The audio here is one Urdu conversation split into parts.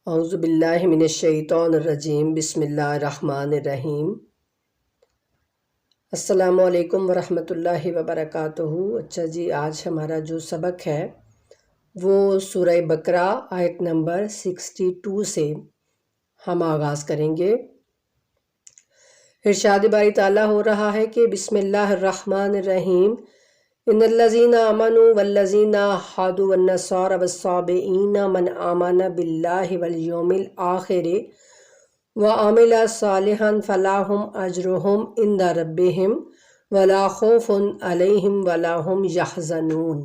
اعوذ باللہ من الشیطان الرجیم بسم اللہ الرحمن الرحیم۔ السلام علیکم ورحمۃ اللہ وبرکاتہ۔ اچھا جی، آج ہمارا جو سبق ہے وہ سورہ بقرہ آیت نمبر 62 سے ہم آغاز کریں گے۔ ارشاد باری تعالیٰ ہو رہا ہے کہ بسم اللہ الرحمن الرحیم، ان الذین آمنوا والذین ہادوا والنصارى والصابئین من آمن باللہ والیوم الآخر وعمل صالحا فلہم اجرہم عند ربہم ولا خوف علیہم ولا ہم یحزنون۔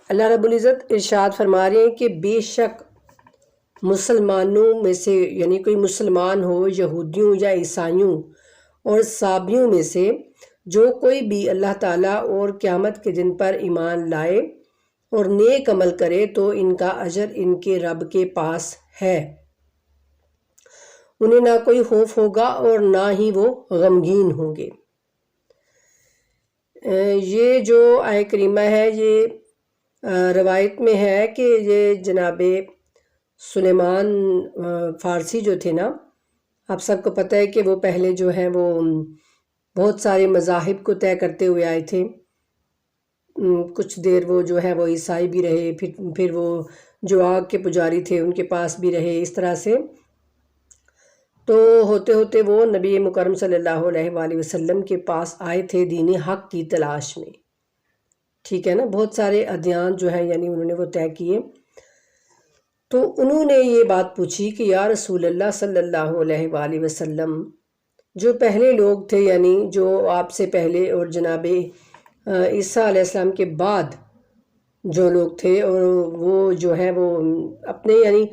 اللہ رب العزت ارشاد فرما رہے ہیں کہ بے شک مسلمانوں میں سے، یعنی کوئی مسلمان ہو، یہودیوں یا عیسائیوں اور صابیوں میں سے جو کوئی بھی اللہ تعالیٰ اور قیامت کے دن پر ایمان لائے اور نیک عمل کرے تو ان کا اجر ان کے رب کے پاس ہے۔ انہیں نہ کوئی خوف ہوگا اور نہ ہی وہ غمگین ہوں گے۔ یہ جو آیت کریمہ ہے یہ روایت میں ہے کہ یہ جناب سلیمان فارسی جو تھے نا، آپ سب کو پتہ ہے کہ وہ پہلے جو ہے وہ بہت سارے مذاہب کو طے کرتے ہوئے آئے تھے۔ کچھ دیر وہ جو ہے وہ عیسائی بھی رہے، پھر وہ جو آگ کے پجاری تھے ان کے پاس بھی رہے، اس طرح سے تو ہوتے ہوتے وہ نبی مکرم صلی اللہ علیہ وآلہ وسلم کے پاس آئے تھے دین حق کی تلاش میں، ٹھیک ہے نا۔ بہت سارے ادیان جو ہیں یعنی انہوں نے وہ طے کیے، تو انہوں نے یہ بات پوچھی کہ یا رسول اللہ صلی اللہ علیہ وآلہ وسلم، جو پہلے لوگ تھے یعنی جو آپ سے پہلے اور جناب عیسیٰ علیہ السلام کے بعد جو لوگ تھے، اور وہ جو ہے وہ اپنے یعنی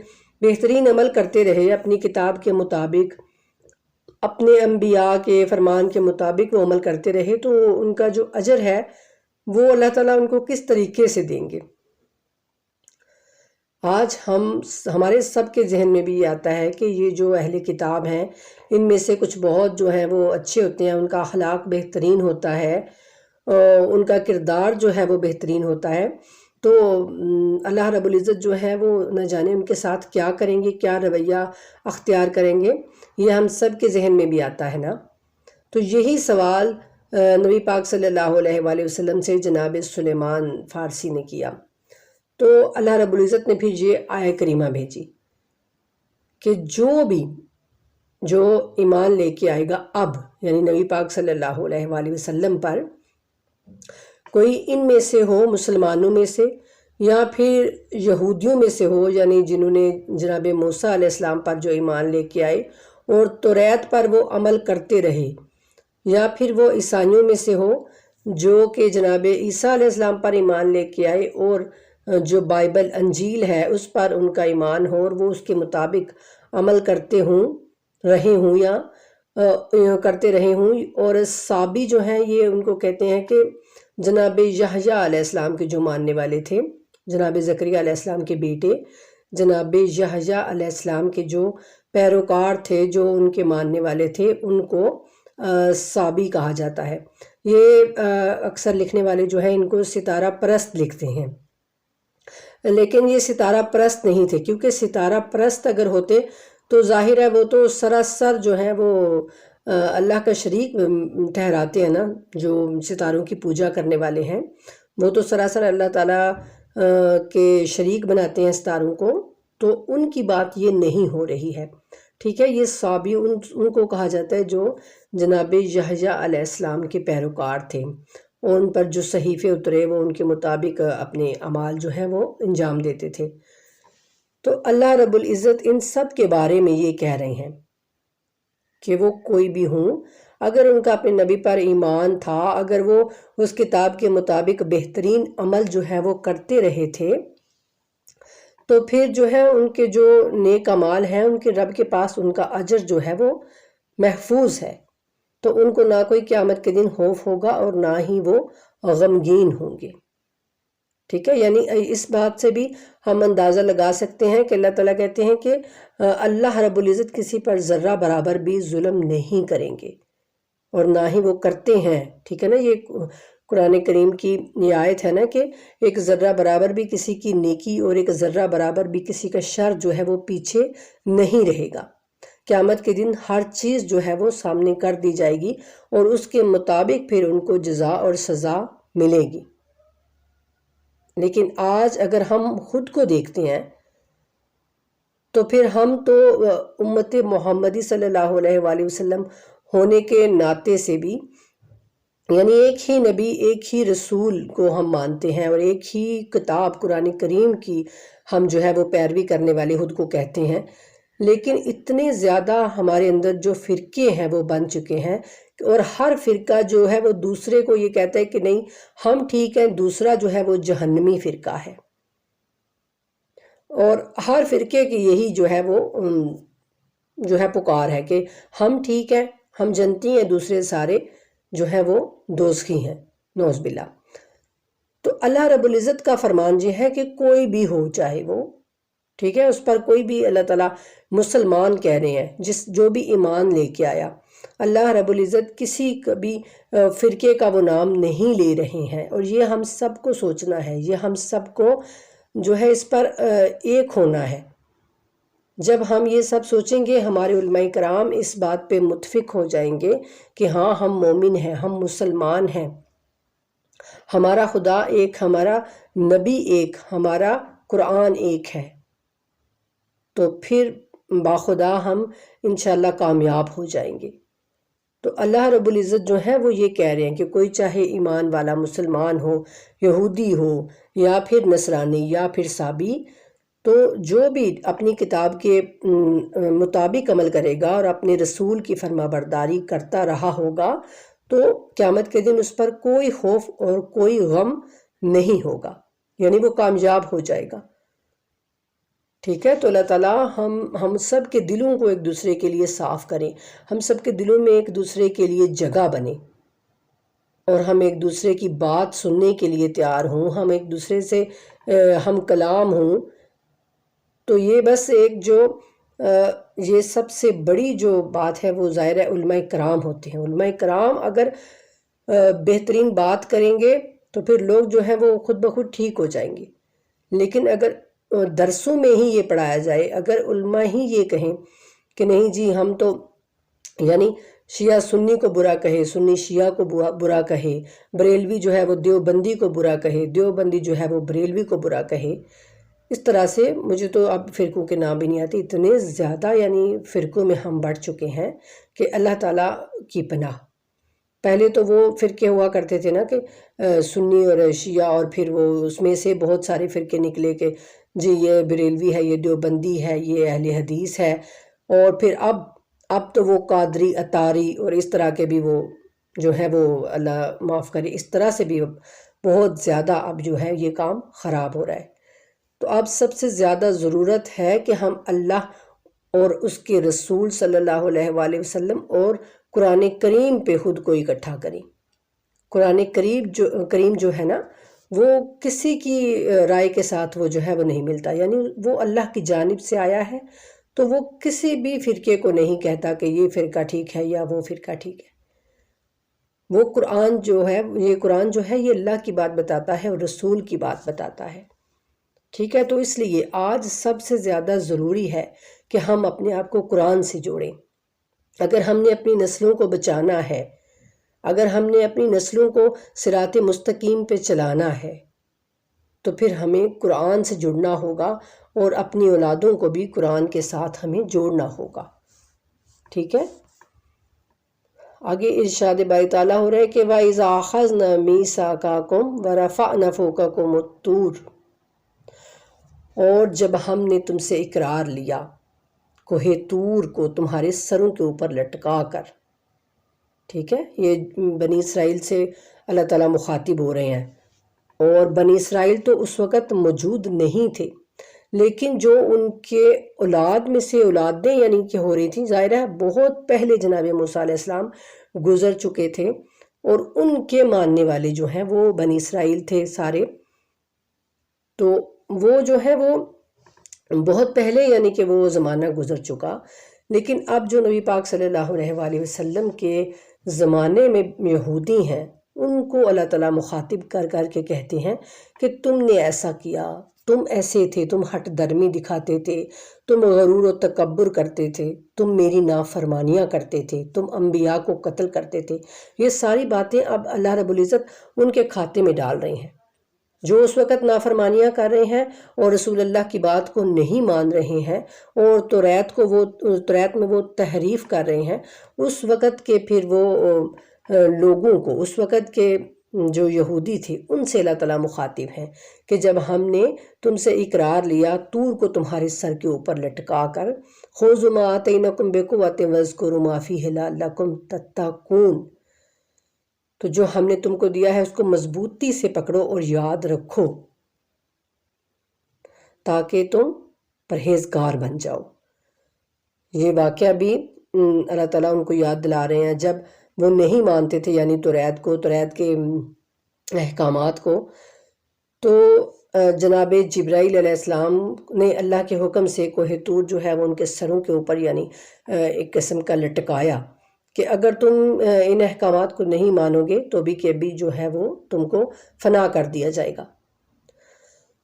بہترین عمل کرتے رہے، اپنی کتاب کے مطابق، اپنے انبیاء کے فرمان کے مطابق وہ عمل کرتے رہے، تو ان کا جو اجر ہے وہ اللہ تعالیٰ ان کو کس طریقے سے دیں گے۔ آج ہمارے سب کے ذہن میں بھی یہ آتا ہے کہ یہ جو اہل کتاب ہیں ان میں سے کچھ بہت جو ہیں وہ اچھے ہوتے ہیں، ان کا اخلاق بہترین ہوتا ہے، ان کا کردار جو ہے وہ بہترین ہوتا ہے، تو اللہ رب العزت جو ہے وہ نہ جانے ان کے ساتھ کیا کریں گے، کیا رویہ اختیار کریں گے، یہ ہم سب کے ذہن میں بھی آتا ہے نا۔ تو یہی سوال نبی پاک صلی اللہ علیہ وآلہ وسلم سے جناب سلیمان فارسی نے کیا، تو اللہ رب العزت نے پھر یہ آیت کریمہ بھیجی کہ جو ایمان لے کے آئے گا اب، یعنی نبی پاک صلی اللہ علیہ وآلہ وسلم پر، کوئی ان میں سے ہو، مسلمانوں میں سے یا پھر یہودیوں میں سے ہو، یعنی جنہوں نے جناب موسیٰ علیہ السلام پر جو ایمان لے کے آئے اور توریت پر وہ عمل کرتے رہے، یا پھر وہ عیسائیوں میں سے ہو جو کہ جناب عیسیٰ علیہ السلام پر ایمان لے کے آئے اور جو بائبل انجیل ہے اس پر ان کا ایمان ہو اور وہ اس کے مطابق عمل کرتے رہے ہوں یا کرتے رہے ہوں۔ اور صابی جو ہیں یہ ان کو کہتے ہیں کہ جناب یحییٰ علیہ السلام کے جو ماننے والے تھے، جناب زکریا علیہ السلام کے بیٹے جناب یحییٰ علیہ السلام کے جو پیروکار تھے، جو ان کے ماننے والے تھے، ان کو صابی کہا جاتا ہے۔ یہ اکثر لکھنے والے جو ہیں ان کو ستارہ پرست لکھتے ہیں، لیکن یہ ستارہ پرست نہیں تھے، کیونکہ ستارہ پرست اگر ہوتے تو ظاہر ہے وہ تو سراسر جو ہے وہ اللہ کا شریک ٹھہراتے ہیں نا، جو ستاروں کی پوجا کرنے والے ہیں وہ تو سراسر اللہ تعالیٰ کے شریک بناتے ہیں ستاروں کو، تو ان کی بات یہ نہیں ہو رہی ہے، ٹھیک ہے۔ یہ صابی ان کو کہا جاتا ہے جو جناب یحییٰ علیہ السلام کے پیروکار تھے، اور ان پر جو صحیفے اترے وہ ان کے مطابق اپنے اعمال جو ہیں وہ انجام دیتے تھے۔ تو اللہ رب العزت ان سب کے بارے میں یہ کہہ رہے ہیں کہ وہ کوئی بھی ہوں، اگر ان کا اپنے نبی پر ایمان تھا، اگر وہ اس کتاب کے مطابق بہترین عمل جو ہے وہ کرتے رہے تھے، تو پھر جو ہے ان کے جو نیک اعمال ہیں ان کے رب کے پاس ان کا اجر جو ہے وہ محفوظ ہے، تو ان کو نہ کوئی قیامت کے دن خوف ہوگا اور نہ ہی وہ غمگین ہوں گے، ٹھیک ہے۔ یعنی اس بات سے بھی ہم اندازہ لگا سکتے ہیں کہ اللہ تعالیٰ کہتے ہیں کہ اللہ رب العزت کسی پر ذرہ برابر بھی ظلم نہیں کریں گے، اور نہ ہی وہ کرتے ہیں، ٹھیک ہے نا۔ یہ قرآن کریم کی یہ آیت ہے نا کہ ایک ذرہ برابر بھی کسی کی نیکی اور ایک ذرہ برابر بھی کسی کا شر جو ہے وہ پیچھے نہیں رہے گا۔ قیامت کے دن ہر چیز جو ہے وہ سامنے کر دی جائے گی اور اس کے مطابق پھر ان کو جزا اور سزا ملے گی۔ لیکن آج اگر ہم خود کو دیکھتے ہیں تو پھر ہم تو امت محمدی صلی اللہ علیہ وآلہ وسلم ہونے کے ناطے سے بھی یعنی ایک ہی نبی ایک ہی رسول کو ہم مانتے ہیں اور ایک ہی کتاب قرآن کریم کی ہم جو ہے وہ پیروی کرنے والے خود کو کہتے ہیں، لیکن اتنے زیادہ ہمارے اندر جو فرقے ہیں وہ بن چکے ہیں اور ہر فرقہ جو ہے وہ دوسرے کو یہ کہتا ہے کہ نہیں ہم ٹھیک ہیں، دوسرا جو ہے وہ جہنمی فرقہ ہے، اور ہر فرقے کی یہی جو ہے وہ پکار ہے کہ ہم ٹھیک ہیں، ہم جنتی ہیں، دوسرے سارے جو ہے وہ دوزخی ہیں، نعوذ باللہ۔ تو اللہ رب العزت کا فرمان یہ ہے کہ کوئی بھی ہو چاہے وہ ٹھیک ہے، اس پر کوئی بھی اللہ تعالیٰ مسلمان کہہ رہے ہیں جو بھی ایمان لے کے آیا، اللہ رب العزت کسی بھی فرقے کا وہ نام نہیں لے رہے ہیں، اور یہ ہم سب کو سوچنا ہے، یہ ہم سب کو جو ہے اس پر ایک ہونا ہے۔ جب ہم یہ سب سوچیں گے ہمارے علماء کرام اس بات پہ متفق ہو جائیں گے کہ ہاں ہم مومن ہیں، ہم مسلمان ہیں، ہمارا خدا ایک، ہمارا نبی ایک، ہمارا قرآن ایک ہے، تو پھر باخدا ہم انشاءاللہ کامیاب ہو جائیں گے۔ تو اللہ رب العزت جو ہے وہ یہ کہہ رہے ہیں کہ کوئی چاہے ایمان والا مسلمان ہو، یہودی ہو، یا پھر نصرانی، یا پھر سابی، تو جو بھی اپنی کتاب کے مطابق عمل کرے گا اور اپنے رسول کی فرما برداری کرتا رہا ہوگا تو قیامت کے دن اس پر کوئی خوف اور کوئی غم نہیں ہوگا، یعنی وہ کامیاب ہو جائے گا۔ ٹھیک ہے، تو اللہ تعالیٰ ہم سب کے دلوں کو ایک دوسرے کے لیے صاف کریں، ہم سب کے دلوں میں ایک دوسرے کے لیے جگہ بنے، اور ہم ایک دوسرے کی بات سننے کے لیے تیار ہوں، ہم ایک دوسرے سے ہم کلام ہوں۔ تو یہ بس ایک جو یہ سب سے بڑی جو بات ہے وہ ظاہر ہے علماء کرام ہوتے ہیں۔ علماء کرام اگر بہترین بات کریں گے تو پھر لوگ جو ہیں وہ خود بخود ٹھیک ہو جائیں گے، لیکن اگر درسوں میں ہی یہ پڑھایا جائے، اگر علماء ہی یہ کہیں کہ نہیں جی ہم تو یعنی شیعہ سنی کو برا کہے، سنی شیعہ کو برا کہے، بریلوی جو ہے وہ دیوبندی کو برا کہے، دیوبندی جو ہے وہ بریلوی کو برا کہے، اس طرح سے مجھے تو اب فرقوں کے نام بھی نہیں آتے، اتنے زیادہ یعنی فرقوں میں ہم بڑھ چکے ہیں کہ اللہ تعالیٰ کی پناہ۔ پہلے تو وہ فرقے ہوا کرتے تھے نا کہ سنی اور شیعہ، اور پھر وہ اس میں سے بہت سارے فرقے نکلے کہ جی یہ بریلوی ہے، یہ دیوبندی ہے، یہ اہل حدیث ہے، اور پھر اب تو وہ قادری، اتاری اور اس طرح کے بھی وہ جو ہے وہ اللہ معاف کرے، اس طرح سے بھی بہت زیادہ اب جو ہے یہ کام خراب ہو رہا ہے۔ تو اب سب سے زیادہ ضرورت ہے کہ ہم اللہ اور اس کے رسول صلی اللہ علیہ وآلہ وسلم اور قرآن کریم پہ خود کو اکٹھا کریں۔ قرآن کریم جو ہے نا وہ کسی کی رائے کے ساتھ وہ جو ہے وہ نہیں ملتا، یعنی وہ اللہ کی جانب سے آیا ہے، تو وہ کسی بھی فرقے کو نہیں کہتا کہ یہ فرقہ ٹھیک ہے یا وہ فرقہ ٹھیک ہے۔ وہ قرآن جو ہے یہ اللہ کی بات بتاتا ہے اور رسول کی بات بتاتا ہے۔ ٹھیک ہے، تو اس لیے آج سب سے زیادہ ضروری ہے کہ ہم اپنے آپ کو قرآن سے جوڑیں۔ اگر ہم نے اپنی نسلوں کو بچانا ہے، اگر ہم نے اپنی نسلوں کو صراط مستقیم پہ چلانا ہے، تو پھر ہمیں قرآن سے جڑنا ہوگا اور اپنی اولادوں کو بھی قرآن کے ساتھ ہمیں جوڑنا ہوگا۔ ٹھیک ہے، آگے ارشاد باری تعالیٰ ہو رہا ہے کہ وَإِذَا أَخَذْنَا مِيثَاقَكُمْ وَرَفَعْنَا فَوْقَكُمُ الطُّورَ، اور جب ہم نے تم سے اقرار لیا کوہ طور کو تمہارے سروں کے اوپر لٹکا کر۔ ٹھیک ہے، یہ بنی اسرائیل سے اللہ تعالیٰ مخاطب ہو رہے ہیں، اور بنی اسرائیل تو اس وقت موجود نہیں تھے، لیکن جو ان کے اولاد میں سے اولادیں یعنی کہ ہو رہی تھیں، ظاہر ہے بہت پہلے جناب موسیٰ علیہ السلام گزر چکے تھے، اور ان کے ماننے والے جو ہیں وہ بنی اسرائیل تھے سارے، تو وہ جو ہے وہ بہت پہلے یعنی کہ وہ زمانہ گزر چکا۔ لیکن اب جو نبی پاک صلی اللہ علیہ وآلہ وسلم کے زمانے میں یہودی ہیں، ان کو اللہ تعالیٰ مخاطب کر کر کے کہتے ہیں کہ تم نے ایسا کیا، تم ایسے تھے، تم ہٹ درمی دکھاتے تھے، تم غرور و تکبر کرتے تھے، تم میری نافرمانیاں کرتے تھے، تم انبیاء کو قتل کرتے تھے۔ یہ ساری باتیں اب اللہ رب العزت ان کے کھاتے میں ڈال رہے ہیں۔ جو اس وقت نافرمانیاں کر رہے ہیں اور رسول اللہ کی بات کو نہیں مان رہے ہیں اور توریت میں وہ تحریف کر رہے ہیں، اس وقت کے پھر وہ لوگوں کو، اس وقت کے جو یہودی تھے، ان سے اللہ تعالیٰ مخاطب ہیں کہ جب ہم نے تم سے اقرار لیا طور کو تمہارے سر کے اوپر لٹکا کر، خُذُوا مَا آتَيْنَاكُمْ بِقُوَّةٍ وَاذْكُرُوا مَا فِيهِ لَعَلَّكُمْ تَتَّقُونَ، تو جو ہم نے تم کو دیا ہے اس کو مضبوطی سے پکڑو اور یاد رکھو تاکہ تم پرہیزگار بن جاؤ۔ یہ واقعہ بھی اللہ تعالیٰ ان کو یاد دلا رہے ہیں جب وہ نہیں مانتے تھے، یعنی توریت کے احکامات کو، تو جناب جبرائیل علیہ السلام نے اللہ کے حکم سے کوہ طور جو ہے وہ ان کے سروں کے اوپر یعنی ایک قسم کا لٹکایا کہ اگر تم ان احکامات کو نہیں مانو گے تو بھی کہ بھی جو ہے وہ تم کو فنا کر دیا جائے گا۔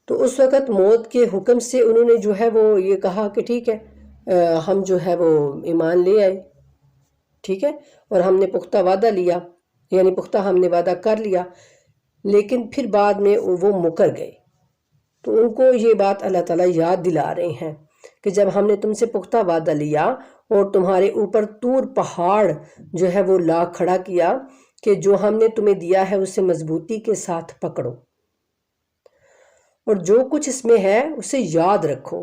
تو اس وقت موت کے حکم سے انہوں نے جو ہے وہ یہ کہا کہ ٹھیک ہے، ہم جو ہے وہ ایمان لے آئے، ٹھیک ہے، اور ہم نے پختہ وعدہ لیا، یعنی پختہ ہم نے وعدہ کر لیا، لیکن پھر بعد میں وہ مکر گئے۔ تو ان کو یہ بات اللہ تعالیٰ یاد دلا رہے ہیں کہ جب ہم نے تم سے پختہ وعدہ لیا اور تمہارے اوپر طور پہاڑ جو ہے وہ لا کھڑا کیا کہ جو ہم نے تمہیں دیا ہے اسے مضبوطی کے ساتھ پکڑو اور جو کچھ اس میں ہے اسے یاد رکھو۔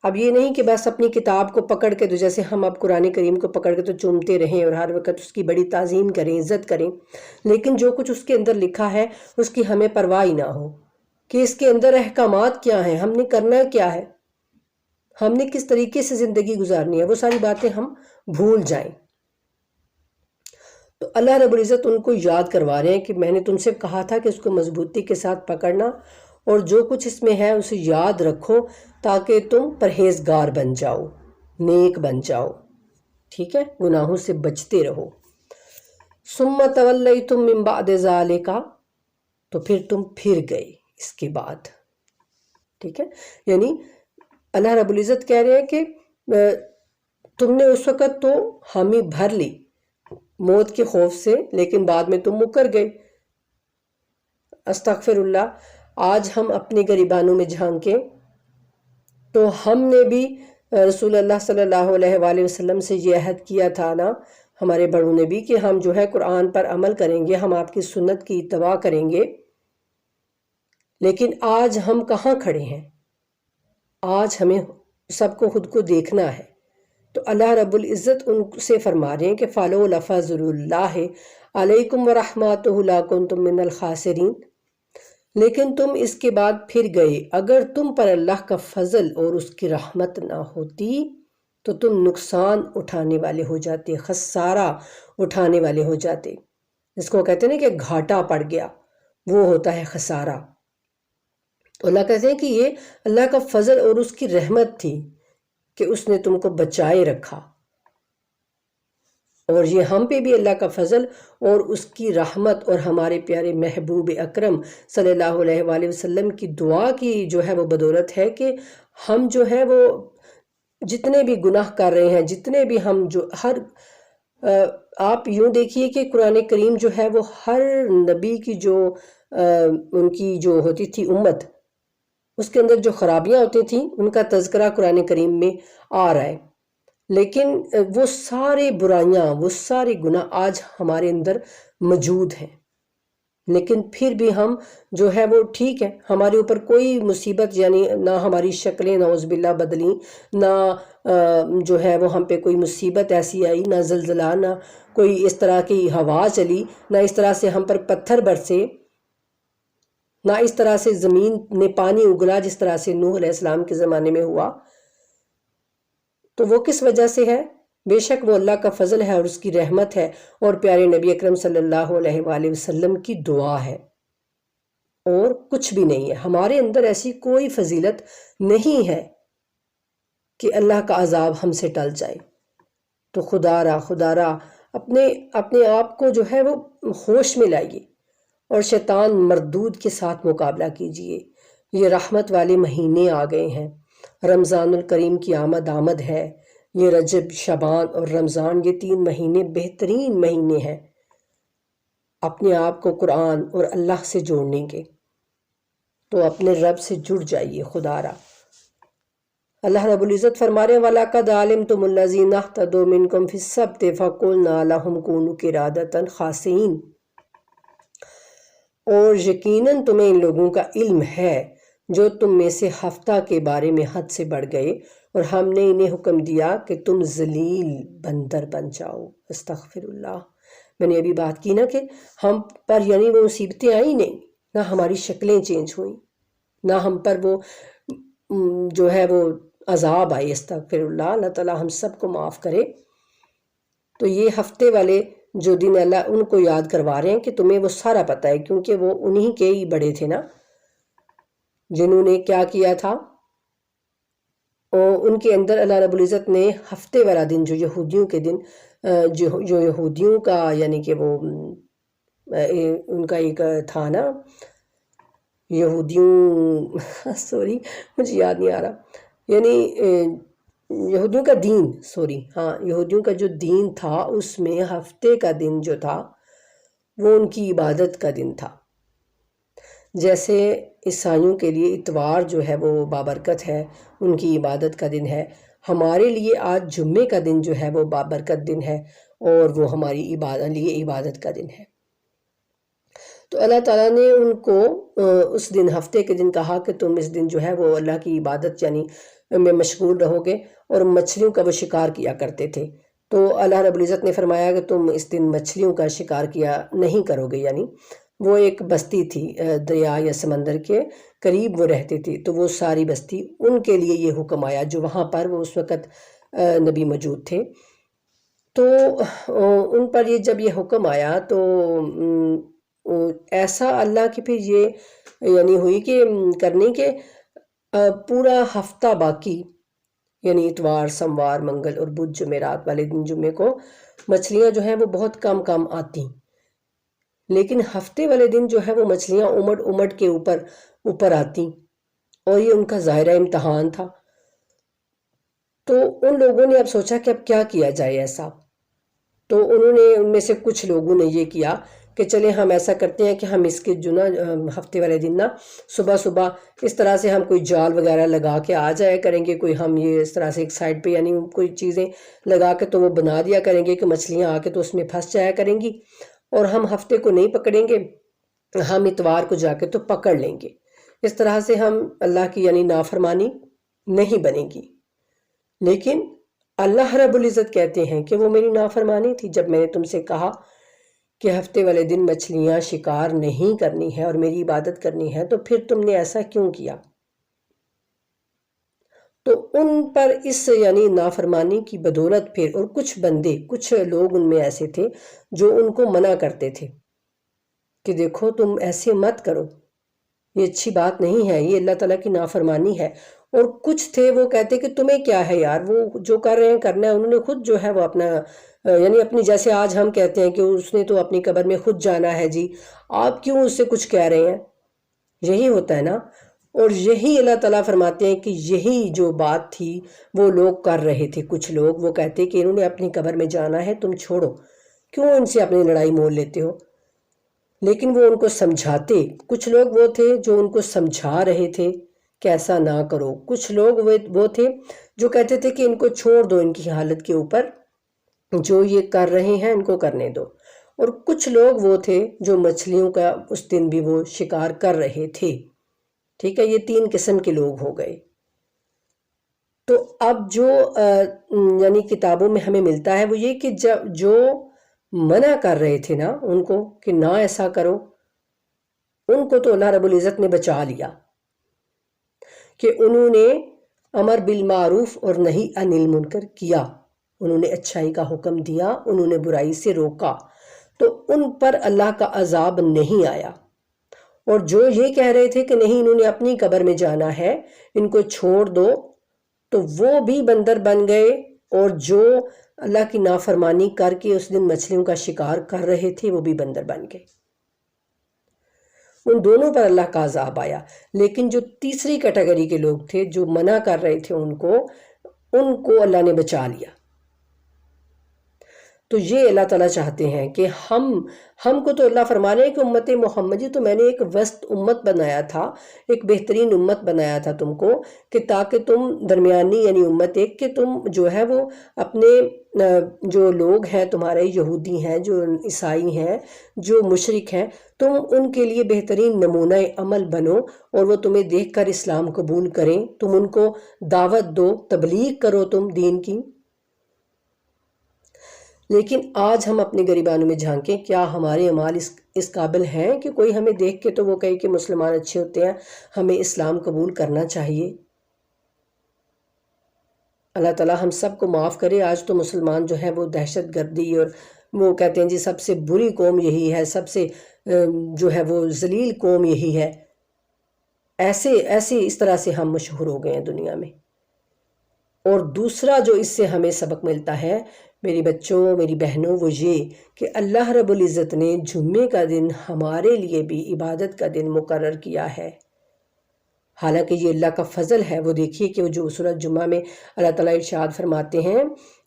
اب یہ نہیں کہ بس اپنی کتاب کو پکڑ کے، تو جیسے ہم اب قرآن کریم کو پکڑ کے تو چومتے رہیں اور ہر وقت اس کی بڑی تعظیم کریں، عزت کریں، لیکن جو کچھ اس کے اندر لکھا ہے اس کی ہمیں پرواہ ہی نہ ہو کہ اس کے اندر احکامات کیا ہیں، ہم نے کرنا کیا ہے، ہم نے کس طریقے سے زندگی گزارنی ہے، وہ ساری باتیں ہم بھول جائیں۔ تو اللہ رب العزت ان کو یاد کروا رہے ہیں کہ میں نے تم سے کہا تھا کہ اس کو مضبوطی کے ساتھ پکڑنا اور جو کچھ اس میں ہے اسے یاد رکھو تاکہ تم پرہیزگار بن جاؤ، نیک بن جاؤ، ٹھیک ہے، گناہوں سے بچتے رہو۔ ثم تولیتم من بعد ذالک، تو پھر تم پھر گئے اس کے بعد، ٹھیک ہے، یعنی اللہ رب العزت کہہ رہے ہیں کہ تم نے اس وقت تو حامی بھر لی موت کے خوف سے، لیکن بعد میں تم مکر گئے۔ استغفر اللہ، آج ہم اپنے گریبانوں میں جھانکیں تو ہم نے بھی رسول اللہ صلی اللہ علیہ وآلہ وسلم سے یہ عہد کیا تھا نا، ہمارے بڑوں نے بھی، کہ ہم جو ہے قرآن پر عمل کریں گے، ہم آپ کی سنت کی اتباع کریں گے، لیکن آج ہم کہاں کھڑے ہیں؟ آج ہمیں سب کو خود کو دیکھنا ہے۔ تو اللہ رب العزت ان سے فرما رہے ہیں کہ فالو لفظ اللہ علیکم ورحمتہ لا کنتم من الخاسرین، لیکن تم اس کے بعد پھر گئے، اگر تم پر اللہ کا فضل اور اس کی رحمت نہ ہوتی تو تم نقصان اٹھانے والے ہو جاتے، خسارہ اٹھانے والے ہو جاتے، جس کو کہتے ہیں نا کہ گھاٹا پڑ گیا، وہ ہوتا ہے خسارہ۔ تو اللہ کہتے ہیں کہ یہ اللہ کا فضل اور اس کی رحمت تھی کہ اس نے تم کو بچائے رکھا، اور یہ ہم پہ بھی اللہ کا فضل اور اس کی رحمت اور ہمارے پیارے محبوب اکرم صلی اللہ علیہ وآلہ وسلم کی دعا کی جو ہے وہ بدولت ہے کہ ہم جو ہے وہ جتنے بھی گناہ کر رہے ہیں، جتنے بھی ہم جو آپ یوں دیکھیے کہ قرآن کریم جو ہے وہ ہر نبی کی جو ان کی جو ہوتی تھی امت، اس کے اندر جو خرابیاں ہوتی تھیں ان کا تذکرہ قرآن کریم میں آ رہا ہے، لیکن وہ سارے برائیاں، وہ سارے گناہ آج ہمارے اندر موجود ہیں، لیکن پھر بھی ہم جو ہے وہ ٹھیک ہے، ہمارے اوپر کوئی مصیبت یعنی نہ ہماری شکلیں نعوذ باللہ بدلیں، نہ جو ہے وہ ہم پہ کوئی مصیبت ایسی آئی، نہ زلزلہ، نہ کوئی اس طرح کی ہوا چلی، نہ اس طرح سے ہم پر پتھر برسے، نہ اس طرح سے زمین نے پانی اگلا جس طرح سے نوح علیہ السلام کے زمانے میں ہوا۔ تو وہ کس وجہ سے ہے؟ بے شک وہ اللہ کا فضل ہے اور اس کی رحمت ہے اور پیارے نبی اکرم صلی اللہ علیہ وآلہ وسلم کی دعا ہے، اور کچھ بھی نہیں ہے۔ ہمارے اندر ایسی کوئی فضیلت نہیں ہے کہ اللہ کا عذاب ہم سے ٹل جائے۔ تو خدا را اپنے آپ کو جو ہے وہ ہوش میں لائیے اور شیطان مردود کے ساتھ مقابلہ کیجیے۔ یہ رحمت والے مہینے آ گئے ہیں، رمضان الکریم کی آمد ہے۔ یہ رجب، شعبان اور رمضان، یہ 3 مہینے بہترین مہینے ہیں اپنے آپ کو قرآن اور اللہ سے جوڑنے کے۔ تو اپنے رب سے جڑ جائیے خدا را۔ اللہ رب العزت فرما رہے ہیں وَلَقَدْ عَلِمْتُمُ الَّذِينَ اهْتَدَوْا مِنْكُمْ فِي السَّبْتِ فَقُلْنَا لَهُمْ كُونُوا قِرَادَةً خَاسِئِينَ۔ اور یقیناً تمہیں ان لوگوں کا علم ہے جو تم میں سے ہفتہ کے بارے میں حد سے بڑھ گئے، اور ہم نے انہیں حکم دیا کہ تم ذلیل بندر بن جاؤ۔ استغفر اللہ۔ میں نے ابھی بات کی نا کہ ہم پر یعنی وہ مصیبتیں آئی نہیں، نہ ہماری شکلیں چینج ہوئیں، نہ ہم پر وہ جو ہے وہ عذاب آئی۔ استغفر اللہ۔ اللہ تعالیٰ ہم سب کو معاف کرے۔ تو یہ ہفتے والے جو دن اللہ ان کو یاد کروا رہے ہیں کہ تمہیں وہ سارا پتہ ہے، کیونکہ وہ انہی کے ہی بڑے تھے نا جنہوں نے کیا کیا تھا۔ ان کے اندر اللہ رب العزت نے ہفتے والا دن جو یہودیوں کے دن جو یہودیوں کا یعنی کہ وہ ان کا ایک تھا نا یہودیوں سوری مجھے یاد نہیں آ رہا، یعنی یہودیوں کا دین، یہودیوں کا جو دین تھا اس میں ہفتے کا دن جو تھا وہ ان کی عبادت کا دن تھا۔ جیسے عیسائیوں کے لیے اتوار جو ہے وہ بابرکت ہے، ان کی عبادت کا دن ہے، ہمارے لیے آج جمعے کا دن جو ہے وہ بابرکت دن ہے اور وہ ہماری لیے عبادت کا دن ہے۔ تو اللہ تعالیٰ نے ان کو اس دن ہفتے کے دن کہا کہ تم اس دن جو ہے وہ اللہ کی عبادت یعنی میں مشغول رہو گے، اور مچھلیوں کا وہ شکار کیا کرتے تھے۔ تو اللہ رب العزت نے فرمایا کہ تم اس دن مچھلیوں کا شکار کیا نہیں کرو گے، یعنی وہ ایک بستی تھی دریا یا سمندر کے قریب وہ رہتے تھے، تو وہ ساری بستی ان کے لیے یہ حکم آیا جو وہاں پر وہ اس وقت نبی موجود تھے۔ تو ان پر یہ جب یہ حکم آیا تو ایسا اللہ کی پھر یہ یعنی ہوئی کہ کرنے کے پورا ہفتہ باقی یعنی اتوار، سوموار، منگل اور بدھ جمعرات والے دن جمعے کو مچھلیاں جو ہیں وہ بہت کم آتی، لیکن ہفتے والے دن جو ہے وہ مچھلیاں امٹ کے اوپر آتی، اور یہ ان کا ظاہرہ امتحان تھا۔ تو ان لوگوں نے اب سوچا کہ اب کیا کیا جائے ایسا، تو انہوں نے ان میں سے کچھ لوگوں نے یہ کیا کہ چلیں ہم ایسا کرتے ہیں کہ ہم اس کے جو نا ہفتے والے دن نا صبح اس طرح سے ہم کوئی جال وغیرہ لگا کے آ جایا کریں گے، کوئی ہم یہ اس طرح سے ایک سائڈ پہ یعنی کوئی چیزیں لگا کے تو وہ بنا دیا کریں گے کہ مچھلیاں آ کے تو اس میں پھنس جایا کریں گی، اور ہم ہفتے کو نہیں پکڑیں گے، ہم اتوار کو جا کے تو پکڑ لیں گے۔ اس طرح سے ہم اللہ کی یعنی نافرمانی نہیں بنے گی۔ لیکن اللہ رب العزت کہتے ہیں کہ وہ میری نافرمانی تھی جب میں نے تم سے کہا کہ ہفتے والے دن مچھلیاں شکار نہیں کرنی ہے اور میری عبادت کرنی ہے، تو پھر تم نے ایسا کیوں کیا؟ تو ان پر اس یعنی نافرمانی کی بدولت پھر اور کچھ لوگ ان میں ایسے تھے جو ان کو منع کرتے تھے کہ دیکھو تم ایسے مت کرو، یہ اچھی بات نہیں ہے، یہ اللہ تعالیٰ کی نافرمانی ہے۔ اور کچھ تھے وہ کہتے کہ تمہیں کیا ہے یار، وہ جو کر رہے ہیں کرنا ہے، انہوں نے خود جو ہے وہ اپنا یعنی اپنی جیسے آج ہم کہتے ہیں کہ اس نے تو اپنی قبر میں خود جانا ہے، جی آپ کیوں اس سے کچھ کہہ رہے ہیں؟ یہی ہوتا ہے نا۔ اور یہی اللہ تعالیٰ فرماتے ہیں کہ یہی جو بات تھی وہ لوگ کر رہے تھے، کچھ لوگ وہ کہتے کہ انہوں نے اپنی قبر میں جانا ہے، تم چھوڑو، کیوں ان سے اپنی لڑائی مول لیتے ہو؟ لیکن وہ ان کو سمجھاتے، کچھ لوگ وہ تھے جو ان کو سمجھا رہے تھے کہ ایسا نہ کرو، کچھ لوگ وہ تھے جو کہتے تھے کہ ان کو چھوڑ دو، ان کی حالت کے اوپر جو یہ کر رہے ہیں ان کو کرنے دو، اور کچھ لوگ وہ تھے جو مچھلیوں کا اس دن بھی وہ شکار کر رہے تھے۔ ٹھیک ہے، یہ 3 قسم کے لوگ ہو گئے۔ تو اب جو یعنی کتابوں میں ہمیں ملتا ہے وہ یہ کہ جو منع کر رہے تھے نا ان کو کہ نہ ایسا کرو، ان کو تو اللہ رب العزت نے بچا لیا کہ انہوں نے امر بالمعروف اور نہی عن المنکر کیا، انہوں نے اچھائی کا حکم دیا، انہوں نے برائی سے روکا، تو ان پر اللہ کا عذاب نہیں آیا۔ اور جو یہ کہہ رہے تھے کہ نہیں انہوں نے اپنی قبر میں جانا ہے، ان کو چھوڑ دو، تو وہ بھی بندر بن گئے، اور جو اللہ کی نافرمانی کر کے اس دن مچھلیوں کا شکار کر رہے تھے وہ بھی بندر بن گئے۔ ان دونوں پر اللہ کا عذاب آیا۔ لیکن جو تیسری کیٹیگری کے لوگ تھے جو منع کر رہے تھے ان کو اللہ نے بچا لیا۔ تو یہ اللہ تعالیٰ چاہتے ہیں کہ ہم کو تو اللہ فرما رہے ہیں کہ امت محمدی تو میں نے ایک وسط امت بنایا تھا، ایک بہترین امت بنایا تھا تم کو، کہ تاکہ تم درمیانی یعنی امت ایک کہ تم جو ہے وہ اپنے جو لوگ ہیں تمہارے یہودی ہیں، جو عیسائی ہیں، جو مشرک ہیں، تم ان کے لیے بہترین نمونہ عمل بنو اور وہ تمہیں دیکھ کر اسلام قبول کریں، تم ان کو دعوت دو، تبلیغ کرو تم دین کی۔ لیکن آج ہم اپنے گریبانوں میں جھانکیں، کیا ہمارے اعمال اس قابل ہیں کہ کوئی ہمیں دیکھ کے تو وہ کہے کہ مسلمان اچھے ہوتے ہیں، ہمیں اسلام قبول کرنا چاہیے؟ اللہ تعالیٰ ہم سب کو معاف کرے۔ آج تو مسلمان جو ہے وہ دہشت گردی اور وہ کہتے ہیں جی سب سے بری قوم یہی ہے، سب سے جو ہے وہ ذلیل قوم یہی ہے، ایسے اس طرح سے ہم مشہور ہو گئے ہیں دنیا میں۔ اور دوسرا جو اس سے ہمیں سبق ملتا ہے میری بچوں، میری بہنوں، وہ یہ کہ اللہ رب العزت نے جمعے کا دن ہمارے لیے بھی عبادت کا دن مقرر کیا ہے۔ حالانکہ یہ اللہ کا فضل ہے۔ وہ دیکھیے کہ وہ جو سورۃ جمعہ میں اللہ تعالیٰ ارشاد فرماتے ہیں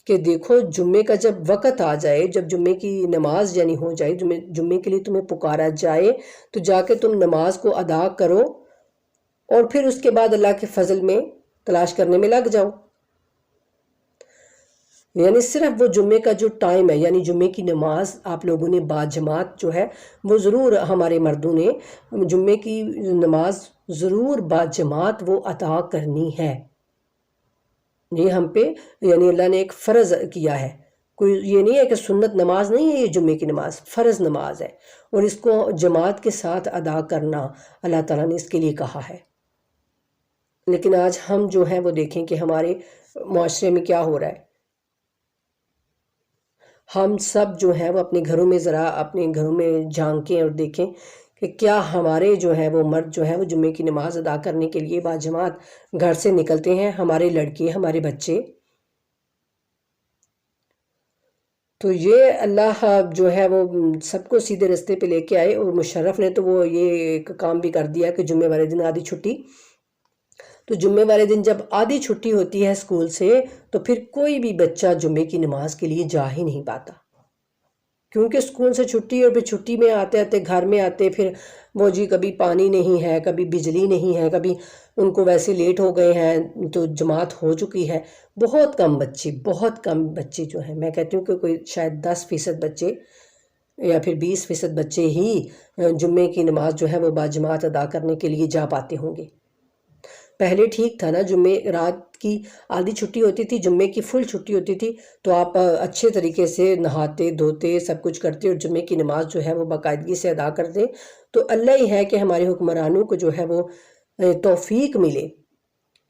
کہ دیکھو جمعے کا جب وقت آ جائے، جب جمعے کی نماز یعنی ہو جائے، جمعے کے لیے تمہیں پکارا جائے تو جا کے تم نماز کو ادا کرو اور پھر اس کے بعد اللہ کے فضل میں تلاش کرنے میں لگ جاؤ۔ یعنی صرف وہ جمعے کا جو ٹائم ہے، یعنی جمعے کی نماز آپ لوگوں نے باجماعت جو ہے وہ ضرور، ہمارے مردوں نے جمعے کی نماز ضرور باجماعت وہ ادا کرنی ہے۔ یہ ہم پہ یعنی اللہ نے ایک فرض کیا ہے، کوئی یہ نہیں ہے کہ سنت نماز نہیں ہے، یہ جمعے کی نماز فرض نماز ہے اور اس کو جماعت کے ساتھ ادا کرنا اللہ تعالیٰ نے اس کے لیے کہا ہے۔ لیکن آج ہم جو ہیں وہ دیکھیں کہ ہمارے معاشرے میں کیا ہو رہا ہے۔ ہم سب جو ہیں وہ اپنے گھروں میں ذرا اپنے گھروں میں جھانکیں اور دیکھیں کہ کیا ہمارے جو ہے وہ مرد جو ہے وہ جمعے کی نماز ادا کرنے کے لیے باجماعت گھر سے نکلتے ہیں، ہمارے لڑکے، ہمارے بچے۔ تو یہ اللہ جو ہے وہ سب کو سیدھے رستے پہ لے کے آئے، اور مشرف نے تو وہ یہ ایک کام بھی کر دیا کہ جمعے والے دن آدھی چھٹی۔ تو جمعے والے دن جب آدھی چھٹی ہوتی ہے اسکول سے تو پھر کوئی بھی بچہ جمعے کی نماز کے لیے جا ہی نہیں پاتا، کیونکہ اسکول سے چھٹی اور پھر چھٹی میں آتے آتے گھر میں آتے پھر وہ جی کبھی پانی نہیں ہے، کبھی بجلی نہیں ہے، کبھی ان کو ویسے لیٹ ہو گئے ہیں تو جماعت ہو چکی ہے۔ بہت کم بچے جو ہیں، میں کہتی ہوں کہ کوئی شاید 10% بچے یا پھر 20% بچے ہی جمعے کی نماز جو ہے وہ باجماعت ادا کرنے کے لیے جا پاتے ہوں گے۔ پہلے ٹھیک تھا نا، جمعے رات کی آدھی چھٹی ہوتی تھی، جمعے کی فل چھٹی ہوتی تھی تو آپ اچھے طریقے سے نہاتے دھوتے سب کچھ کرتے اور جمعے کی نماز جو ہے وہ باقاعدگی سے ادا کرتے۔ تو اللہ ہی ہے کہ ہمارے حکمرانوں کو جو ہے وہ توفیق ملے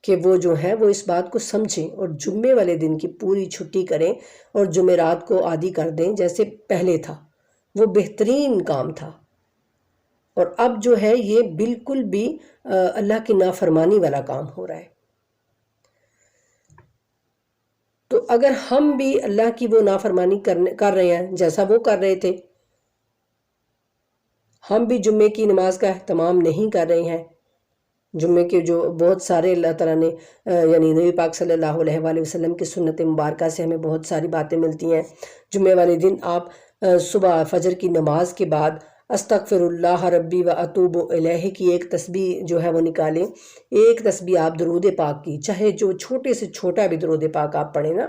کہ وہ جو ہے وہ اس بات کو سمجھیں اور جمعے والے دن کی پوری چھٹی کریں اور جمعرات کو آدھی کر دیں جیسے پہلے تھا۔ وہ بہترین کام تھا، اور اب جو ہے یہ بالکل بھی اللہ کی نافرمانی والا کام ہو رہا ہے۔ تو اگر ہم بھی اللہ کی وہ نافرمانی کر رہے ہیں جیسا وہ کر رہے تھے، ہم بھی جمعے کی نماز کا اہتمام نہیں کر رہے ہیں، جمعے کے جو بہت سارے اللہ تعالیٰ نے یعنی نبی پاک صلی اللہ علیہ وآلہ وسلم کی سنت مبارکہ سے ہمیں بہت ساری باتیں ملتی ہیں۔ جمعے والے دن آپ صبح فجر کی نماز کے بعد استغفر اللہ ربی و اتوب الیہ کی ایک تسبیح جو ہے وہ نکالیں، ایک تسبیح آپ درود پاک کی، چاہے جو چھوٹے سے چھوٹا بھی درود پاک آپ پڑھیں نا،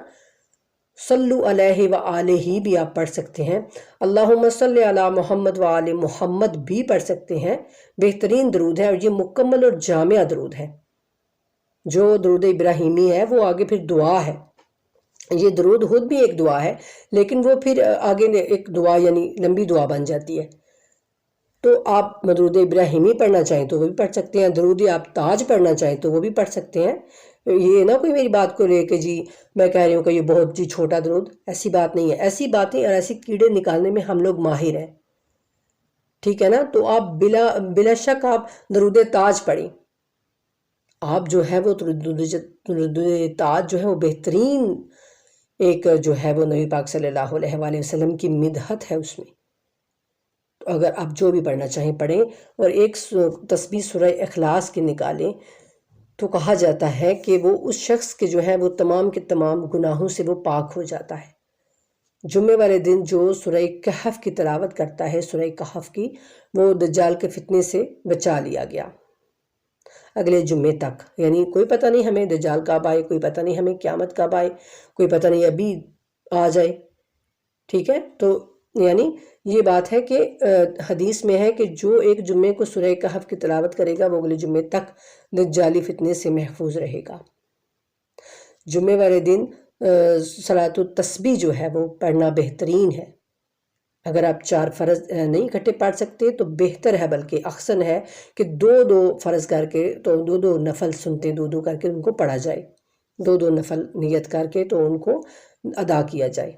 صلو علیہ و آلہ بھی آپ پڑھ سکتے ہیں، اللہم صلی علی محمد و آل محمد بھی پڑھ سکتے ہیں۔ بہترین درود ہے اور یہ مکمل اور جامع درود ہے۔ جو درود ابراہیمی ہے وہ آگے پھر دعا ہے، یہ درود خود بھی ایک دعا ہے لیکن وہ پھر آگے ایک دعا یعنی لمبی دعا بن جاتی ہے۔ تو آپ درود ابراہیمی پڑھنا چاہیں تو وہ بھی پڑھ سکتے ہیں، درود آپ تاج پڑھنا چاہیں تو وہ بھی پڑھ سکتے ہیں۔ یہ نہ کوئی میری بات کو لے کے جی میں کہہ رہی ہوں کہ یہ بہت جی چھوٹا درود، ایسی بات نہیں ہے۔ ایسی باتیں اور ایسی کیڑے نکالنے میں ہم لوگ ماہر ہیں، ٹھیک ہے نا؟ تو آپ بلا شک آپ درود تاج پڑھیں۔ آپ جو ہے وہ درود تاج جو ہے وہ بہترین ایک جو ہے وہ نبی پاک صلی اللہ علیہ وآلہ وسلم کی مدحت ہے اس میں۔ اگر آپ جو بھی پڑھنا چاہیں پڑھیں، اور ایک تسبیح سورہ اخلاص کی نکالیں، تو کہا جاتا ہے کہ وہ اس شخص کے جو ہے وہ تمام کے تمام گناہوں سے وہ پاک ہو جاتا ہے۔ جمعے والے دن جو سورہ کہف کی تلاوت کرتا ہے، سورہ کہف کی، وہ دجال کے فتنے سے بچا لیا گیا اگلے جمعے تک۔ یعنی کوئی پتہ نہیں ہمیں دجال کب آئے، کوئی پتہ نہیں ہمیں قیامت کب آئے، کوئی پتہ نہیں ابھی آ جائے، ٹھیک ہے۔ تو یعنی یہ بات ہے کہ حدیث میں ہے کہ جو ایک جمعے کو سورہ کہف کی تلاوت کرے گا وہ اگلے جمعے تک دجالی فتنے سے محفوظ رہے گا۔ جمعے والے دن صلاۃ التسبیح جو ہے وہ پڑھنا بہترین ہے۔ اگر آپ 4 فرض نہیں اکٹھے پڑھ سکتے تو بہتر ہے، بلکہ احسن ہے کہ 2 فرض کر کے، تو 2 نفل سنتے 2 کر کے ان کو پڑھا جائے، 2 نفل نیت کر کے تو ان کو ادا کیا جائے،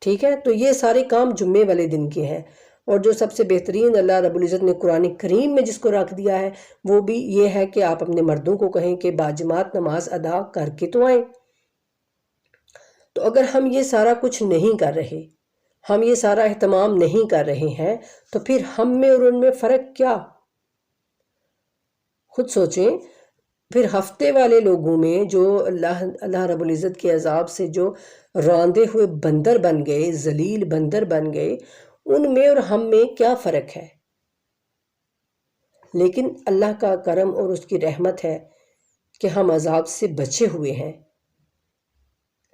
ٹھیک ہے۔ تو یہ سارے کام جمعے والے دن کے ہیں، اور جو سب سے بہترین اللہ رب العزت نے قرآن کریم میں جس کو رکھ دیا ہے وہ بھی یہ ہے کہ آپ اپنے مردوں کو کہیں کہ باجماعت نماز ادا کر کے تو آئیں۔ تو اگر ہم یہ سارا کچھ نہیں کر رہے، ہم یہ سارا اہتمام نہیں کر رہے ہیں، تو پھر ہم میں اور ان میں فرق کیا؟ خود سوچیں۔ پھر ہفتے والے لوگوں میں جو اللہ رب العزت کے عذاب سے جو راندے ہوئے بندر بن گئے، ذلیل بندر بن گئے، ان میں اور ہم میں کیا فرق ہے؟ لیکن اللہ کا کرم اور اس کی رحمت ہے کہ ہم عذاب سے بچے ہوئے ہیں،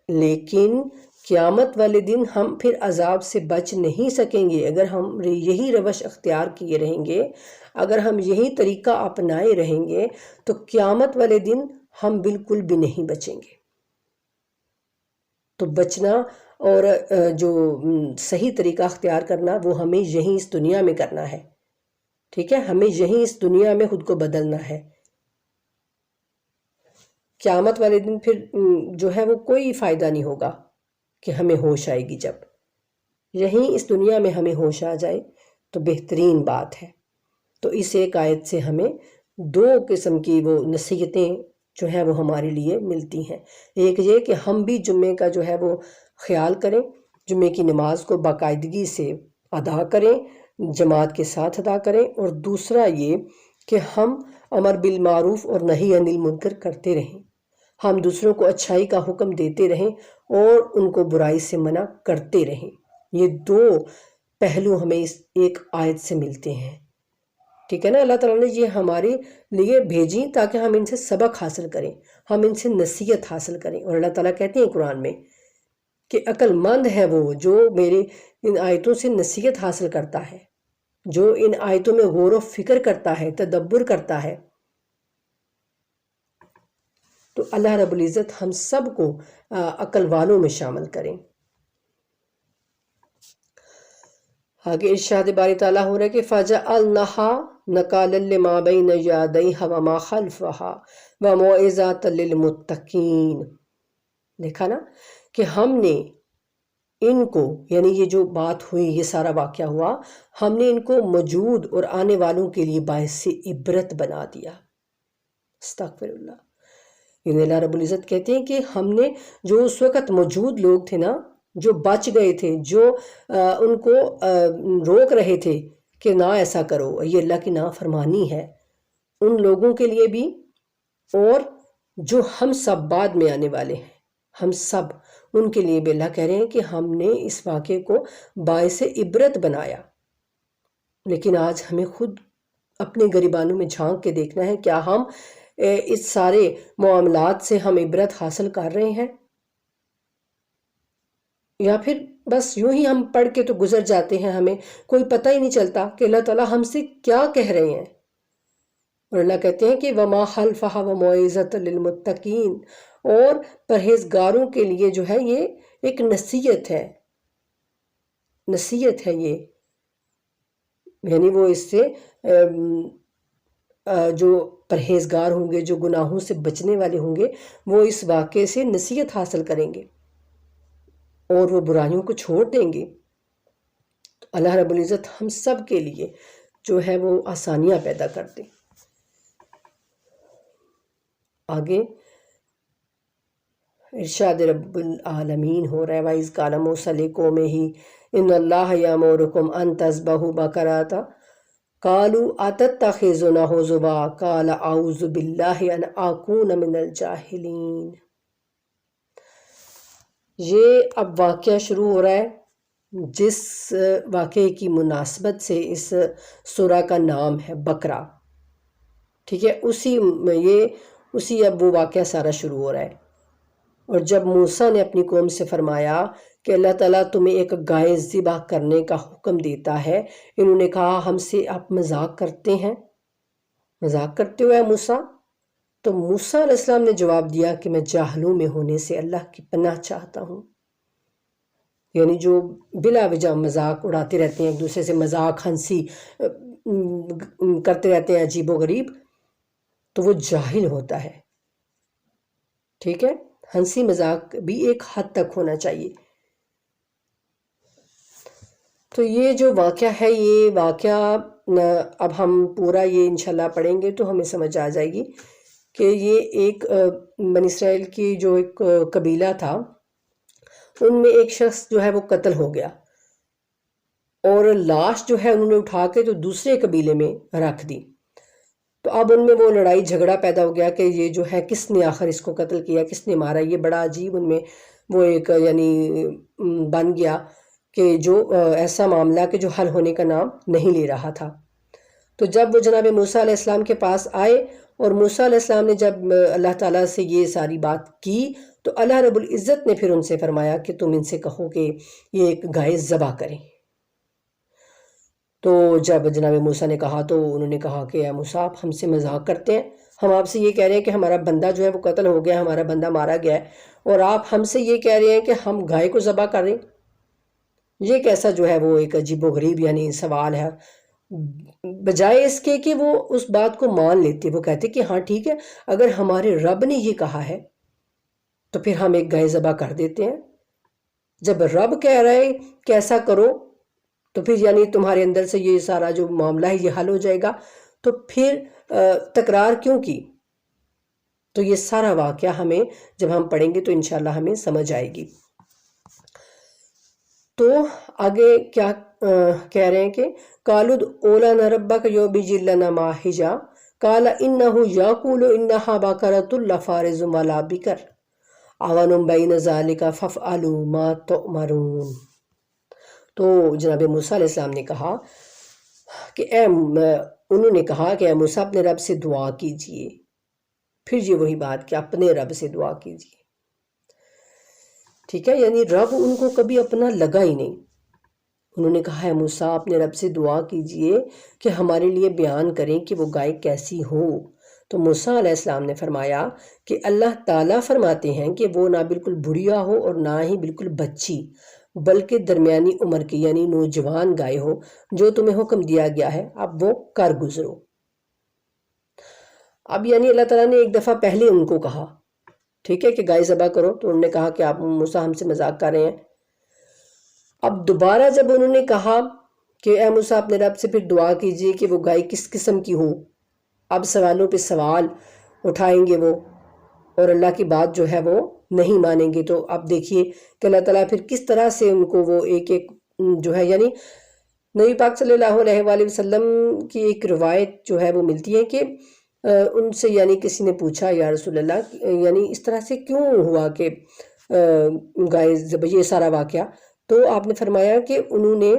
لیکن قیامت والے دن ہم پھر عذاب سے بچ نہیں سکیں گے اگر ہم یہی روش اختیار کیے رہیں گے، اگر ہم یہی طریقہ اپنائے رہیں گے تو قیامت والے دن ہم بالکل بھی نہیں بچیں گے۔ تو بچنا اور جو صحیح طریقہ اختیار کرنا وہ ہمیں یہیں اس دنیا میں کرنا ہے، ٹھیک ہے، ہمیں یہیں اس دنیا میں خود کو بدلنا ہے۔ قیامت والے دن پھر جو ہے وہ کوئی فائدہ نہیں ہوگا کہ ہمیں ہوش آئے گی، جب یہیں اس دنیا میں ہمیں ہوش آ جائے تو بہترین بات ہے۔ تو اس ایک آیت سے ہمیں 2 قسم کی وہ نصیحتیں جو ہیں وہ ہمارے لیے ملتی ہیں۔ ایک یہ کہ ہم بھی جمعے کا جو ہے وہ خیال کریں، جمعے کی نماز کو باقاعدگی سے ادا کریں، جماعت کے ساتھ ادا کریں، اور دوسرا یہ کہ ہم امر بالمعروف اور نہی عن المنکر کرتے رہیں، ہم دوسروں کو اچھائی کا حکم دیتے رہیں اور ان کو برائی سے منع کرتے رہیں۔ یہ 2 پہلو ہمیں اس ایک آیت سے ملتے ہیں، ٹھیک ہے نا۔ اللہ تعالیٰ نے یہ ہمارے لیے بھیجی تاکہ ہم ان سے سبق حاصل کریں، ہم ان سے نصیحت حاصل کریں۔ اور اللہ تعالیٰ کہتے ہیں قرآن میں کہ عقل مند ہے وہ جو میرے ان آیتوں سے نصیحت حاصل کرتا ہے، جو ان آیتوں میں غور و فکر کرتا ہے، تدبر کرتا ہے۔ تو اللہ رب العزت ہم سب کو عقل والوں میں شامل کریں۔ آگے ارشاد باری تعالیٰ ہو رہا ہے کہ فَجَعَلْنَهَا نَكَالًا لِمَا بَيْنَ يَدَيْهَا وَمَا خَلْفَهَا وَمَوْعِظَةً لِلْمُتَّقِينَ۔ دیکھا نا کہ ہم نے ان کو، یعنی یہ جو بات ہوئی، یہ سارا واقعہ ہوا، ہم نے ان کو موجود اور آنے والوں کے لیے باعث عبرت بنا دیا۔ استغفر اللہ۔ یعنی اللہ رب العزت کہتے ہیں کہ ہم نے جو اس وقت موجود لوگ تھے نا، جو بچ گئے تھے، جو ان کو روک رہے تھے کہ نہ ایسا کرو، یہ اللہ کی نافرمانی ہے، ان لوگوں کے لیے بھی، اور جو ہم سب بعد میں آنے والے ہیں، ہم سب ان کے لیے بھی اللہ کہہ رہے ہیں کہ ہم نے اس واقعے کو باعث عبرت بنایا۔ لیکن آج ہمیں خود اپنے گریبانوں میں جھانک کے دیکھنا ہے، کیا ہم اس سارے معاملات سے ہم عبرت حاصل کر رہے ہیں، یا پھر بس یوں ہی ہم پڑھ کے تو گزر جاتے ہیں، ہمیں کوئی پتہ ہی نہیں چلتا کہ اللہ تعالیٰ ہم سے کیا کہہ رہے ہیں۔ اور اللہ کہتے ہیں کہ وَمَا خَلْفَهَا وَمَوْعِظَةً لِلْمُتَّقِينَ، اور پرہیزگاروں کے لیے جو ہے یہ ایک نصیحت ہے، نصیحت ہے یہ، یعنی وہ اس سے جو پرہیزگار ہوں گے، جو گناہوں سے بچنے والے ہوں گے، وہ اس واقعے سے نصیحت حاصل کریں گے اور وہ برائیوں کو چھوڑ دیں گے۔ تو اللہ رب العزت ہم سب کے لیے جو ہے وہ آسانیاں پیدا کر دیں۔ آگے ارشاد رب العالمین ہو رہا ہے وَإِذْ قَالَ مُوسَىٰ لِقَوْمِهِ إِنَّ اللَّهَ يَأْمُرُكُمْ أَن تَذْبَحُوا بَقَرَةً قَالُوا أَتَتَّخِذُنَا هُزُوًا قَالَ أَعُوذُ بِاللَّهِ أَنْ أَكُونَ مِنَ الْجَاهِلِينَ۔ یہ اب واقعہ شروع ہو رہا ہے جس واقعے کی مناسبت سے اس سورہ کا نام ہے بقرہ، ٹھیک ہے، اسی اب وہ واقعہ سارا شروع ہو رہا ہے۔ اور جب موسیٰ نے اپنی قوم سے فرمایا کہ اللہ تعالیٰ تمہیں ایک گائے ذبح کرنے کا حکم دیتا ہے، انہوں نے کہا ہم سے آپ مذاق کرتے ہیں، مذاق کرتے ہوئے موسیٰ؟ تو موسیٰ علیہ السلام نے جواب دیا کہ میں جاہلوں میں ہونے سے اللہ کی پناہ چاہتا ہوں۔ یعنی جو بلا وجہ مذاق اڑاتے رہتے ہیں، ایک دوسرے سے مذاق ہنسی کرتے رہتے ہیں عجیب و غریب، تو وہ جاہل ہوتا ہے، ٹھیک ہے۔ ہنسی مذاق بھی ایک حد تک ہونا چاہیے۔ تو یہ جو واقعہ ہے، یہ واقعہ اب ہم پورا یہ انشاءاللہ پڑھیں گے تو ہمیں سمجھ آ جائے گی کہ یہ ایک بنی اسرائیل کی جو ایک قبیلہ تھا، ان میں ایک شخص جو ہے وہ قتل ہو گیا، اور لاش جو ہے انہوں نے اٹھا کے تو دوسرے قبیلے میں رکھ دی۔ تو اب ان میں وہ لڑائی جھگڑا پیدا ہو گیا کہ یہ جو ہے کس نے آخر اس کو قتل کیا، کس نے مارا۔ یہ بڑا عجیب ان میں وہ ایک یعنی بن گیا کہ جو ایسا معاملہ کہ جو حل ہونے کا نام نہیں لے رہا تھا۔ تو جب وہ جناب موسیٰ علیہ السلام کے پاس آئے، اور موسیٰ علیہ السلام نے جب اللہ تعالیٰ سے یہ ساری بات کی، تو اللہ رب العزت نے پھر ان سے فرمایا کہ تم ان سے کہو کہ یہ ایک گائے ذبح کریں۔ تو جب جناب موسیٰ نے کہا تو انہوں نے کہا کہ اے موسیٰ آپ ہم سے مذاق کرتے ہیں، ہم آپ سے یہ کہہ رہے ہیں کہ ہمارا بندہ جو ہے وہ قتل ہو گیا، ہمارا بندہ مارا گیا ہے، اور آپ ہم سے یہ کہہ رہے ہیں کہ ہم گائے کو ذبح کر رہے ہیں۔ یہ کیسا جو ہے وہ ایک عجیب و غریب یعنی سوال ہے۔ بجائے اس کے کہ وہ اس بات کو مان لیتے، وہ کہتے کہ ہاں ٹھیک ہے، اگر ہمارے رب نے یہ کہا ہے تو پھر ہم ایک گائے ذبح کر دیتے ہیں۔ جب رب کہہ رہا ہے کہ ایسا کرو تو پھر یعنی تمہارے اندر سے یہ سارا جو معاملہ ہے یہ حل ہو جائے گا، تو پھر تکرار کیوں کی؟ تو یہ سارا واقعہ ہمیں جب ہم پڑھیں گے تو انشاءاللہ ہمیں سمجھ آئے گی۔ تو آگے کیا کہہ رہے ہیں کہ قَالُوا ادْعُ لَنَا رَبَّكَ يُبَيِّن لَنَا مَا هِيَ قَالَ إِنَّهُ يَقُولُ إِنَّهَا بَقَرَةٌ لَا فَارِضٌ وَلَا بِكْرٌ عَوَانٌ بَيْنَ ذَلِكَ فَافْعَلُوا مَا تُؤْمَرُونَ۔ تو جناب موسیٰ علیہ السلام نے کہا کہ انہوں نے کہا کہ اے موسیٰ اپنے رب سے دعا کیجئے۔ پھر یہ وہی بات کہ اپنے رب سے دعا کیجئے، ٹھیک ہے، یعنی رب ان کو کبھی اپنا لگا ہی نہیں۔ انہوں نے کہا ہے موسیٰ اپنے رب سے دعا کیجئے کہ ہمارے لیے بیان کریں کہ وہ گائے کیسی ہو۔ تو موسیٰ علیہ السلام نے فرمایا کہ اللہ تعالیٰ فرماتے ہیں کہ وہ نہ بالکل بڑھیا ہو اور نہ ہی بالکل بچی، بلکہ درمیانی عمر کی یعنی نوجوان گائے ہو، جو تمہیں حکم دیا گیا ہے اب وہ کر گزرو۔ اب یعنی اللہ تعالیٰ نے ایک دفعہ پہلے ان کو کہا ٹھیک ہے کہ گائے ذبح کرو، تو انہوں نے کہا کہ آپ موسیٰ ہم سے مذاق کر رہے ہیں۔ اب دوبارہ جب انہوں نے کہا کہ اے موسیٰ اپنے رب سے پھر دعا کیجئے کہ وہ گائے کس قسم کی ہو، اب سوالوں پہ سوال اٹھائیں گے وہ، اور اللہ کی بات جو ہے وہ نہیں مانیں گے۔ تو اب دیکھیے کہ اللہ تعالیٰ پھر کس طرح سے ان کو وہ ایک ایک جو ہے یعنی نبی پاک صلی اللہ علیہ وآلہ وسلم کی ایک روایت جو ہے وہ ملتی ہے کہ ان سے یعنی کسی نے پوچھا یا رسول اللہ یعنی اس طرح سے کیوں ہوا کہ گائے یہ سارا واقعہ، تو آپ نے فرمایا کہ انہوں نے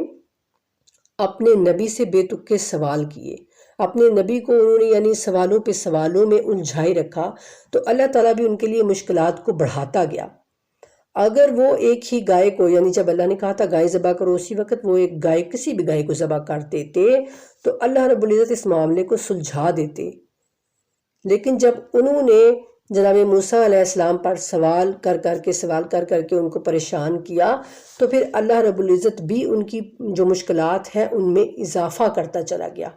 اپنے نبی سے بے تکے سوال کیے، اپنے نبی کو انہوں نے یعنی سوالوں پہ سوالوں میں الجھائے رکھا، تو اللہ تعالیٰ بھی ان کے لیے مشکلات کو بڑھاتا گیا۔ اگر وہ ایک ہی گائے کو یعنی جب اللہ نے کہا تھا گائے ذبح کرو، اسی وقت وہ ایک گائے کسی بھی گائے کو ذبح کر دیتے تو اللہ رب العزت اس معاملے کو سلجھا دیتے۔ لیکن جب انہوں نے جناب موسیٰ علیہ السلام پر سوال کر کر کے ان کو پریشان کیا، تو پھر اللہ رب العزت بھی ان کی جو مشکلات ہیں ان میں اضافہ کرتا چلا گیا۔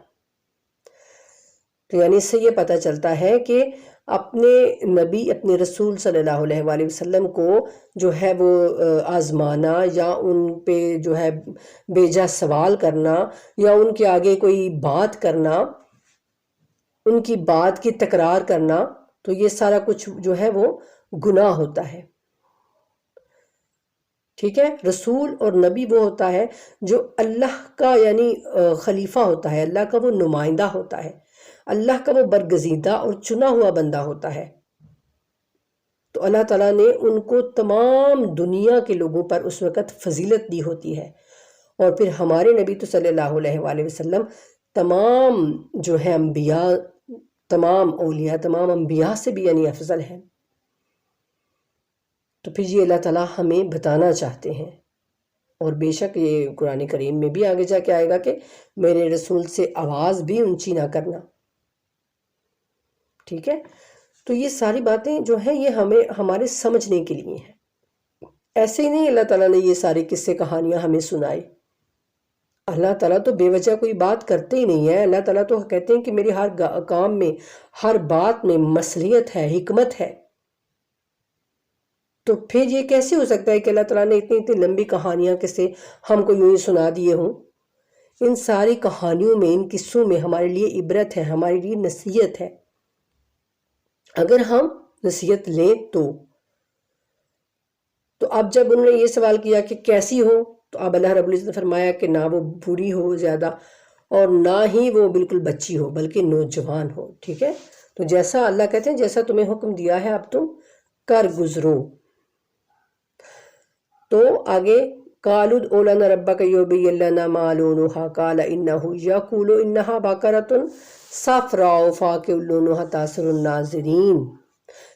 تو یعنی اس سے یہ پتہ چلتا ہے کہ اپنے نبی اپنے رسول صلی اللہ علیہ وآلہ وسلم کو جو ہے وہ آزمانا یا ان پہ جو ہے بیجا سوال کرنا یا ان کے آگے کوئی بات کرنا، ان کی بات کی تکرار کرنا، تو یہ سارا کچھ جو ہے وہ گناہ ہوتا ہے۔ ٹھیک ہے، رسول اور نبی وہ ہوتا ہے جو اللہ کا یعنی خلیفہ ہوتا ہے، اللہ کا وہ نمائندہ ہوتا ہے، اللہ کا وہ برگزیدہ اور چنا ہوا بندہ ہوتا ہے۔ تو اللہ تعالیٰ نے ان کو تمام دنیا کے لوگوں پر اس وقت فضیلت دی ہوتی ہے، اور پھر ہمارے نبی تو صلی اللہ علیہ وآلہ وسلم تمام جو ہے انبیاء، تمام اولیاء، تمام انبیاء سے بھی یعنی افضل ہیں۔ تو پھر یہ اللہ تعالیٰ ہمیں بتانا چاہتے ہیں، اور بے شک یہ قرآن کریم میں بھی آگے جا کے آئے گا کہ میرے رسول سے آواز بھی اونچی نہ کرنا، ٹھیک ہے۔ تو یہ ساری باتیں جو ہیں یہ ہمیں ہمارے سمجھنے کے لیے ہیں، ایسے ہی نہیں اللہ تعالیٰ نے یہ ساری قصے کہانیاں ہمیں سنائی۔ اللہ تعالیٰ تو بے وجہ کوئی بات کرتے ہی نہیں ہے، اللہ تعالیٰ تو کہتے ہیں کہ میری ہر کام میں، ہر بات میں مصلحت ہے، حکمت ہے۔ تو پھر یہ کیسے ہو سکتا ہے کہ اللہ تعالیٰ نے اتنی لمبی کہانیاں کیسے ہم کو یوں ہی سنا دیے ہوں؟ ان ساری کہانیوں میں، ان قصوں میں ہمارے لیے عبرت ہے، ہمارے لیے نصیحت ہے۔ اگر ہم نصیحت لیں تو اب جب انہوں نے یہ سوال کیا کہ کیسی ہو، تو اب اللہ رب العزت نے فرمایا کہ نہ وہ بوڑھی ہو زیادہ، اور نہ ہی وہ بالکل بچی ہو، بلکہ نوجوان ہو، ٹھیک ہے۔ تو جیسا اللہ کہتے ہیں جیسا تمہیں حکم دیا ہے اب تم کر گزرو۔ تو آگے قالوا ادع لنا ربک یبین لنا ما لونها قال انه یقول انها بقرۃ صفراء فاقع لونها تاسر الناظرین۔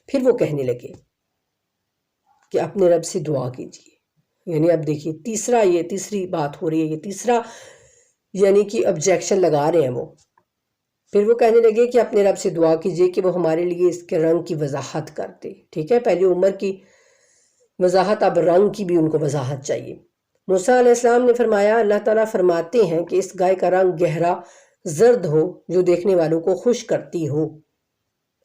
پھر وہ کہنے لگے کہ اپنے رب سے دعا کیجیے، یعنی اب دیکھیے تیسری بات ہو رہی ہے، یہ تیسرا یعنی کہ آبجیکشن لگا رہے ہیں وہ۔ پھر وہ کہنے لگے کہ اپنے رب سے دعا کیجیے کہ وہ ہمارے لیے اس کے رنگ کی وضاحت کر دے، ٹھیک ہے۔ پہلے عمر کی وضاحت، اب رنگ کی بھی ان کو وضاحت چاہیے۔ موسیٰ علیہ السلام نے فرمایا، اللہ تعالیٰ فرماتے ہیں کہ اس گائے کا رنگ گہرا زرد ہو جو دیکھنے والوں کو خوش کرتی ہو۔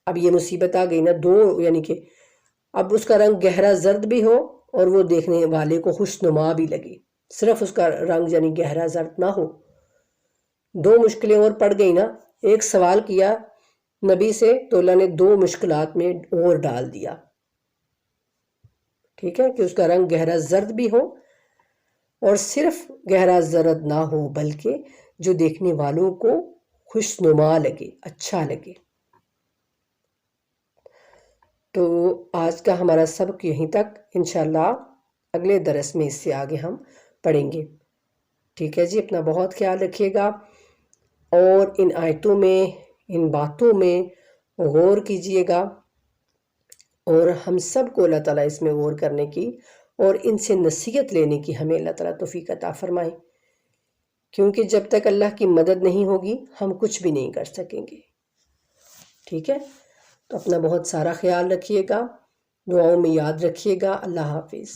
اب یہ مصیبت آ گئی نا، دو یعنی کہ اب اس کا رنگ گہرا زرد بھی ہو اور وہ دیکھنے والے کو خوشنما بھی لگے، صرف اس کا رنگ یعنی گہرا زرد نہ ہو۔ دو مشکلیں اور پڑ گئی نا، ایک سوال کیا نبی سے تو اللہ نے دو مشکلات میں اور ڈال دیا، ٹھیک ہے، کہ اس کا رنگ گہرا زرد بھی ہو، اور صرف گہرا زرد نہ ہو بلکہ جو دیکھنے والوں کو خوشنما لگے، اچھا لگے۔ تو آج کا ہمارا سبق یہیں تک، انشاءاللہ اگلے درس میں اس سے آگے ہم پڑھیں گے، ٹھیک ہے جی۔ اپنا بہت خیال رکھیے گا، اور ان آیتوں میں، ان باتوں میں غور کیجیے گا، اور ہم سب کو اللہ تعالیٰ اس میں غور کرنے کی اور ان سے نصیحت لینے کی ہمیں اللہ تعالیٰ توفیق عطا فرمائے، کیونکہ جب تک اللہ کی مدد نہیں ہوگی ہم کچھ بھی نہیں کر سکیں گے، ٹھیک ہے۔ تو اپنا بہت سارا خیال رکھیے گا، دعاؤں میں یاد رکھیے گا۔ اللہ حافظ۔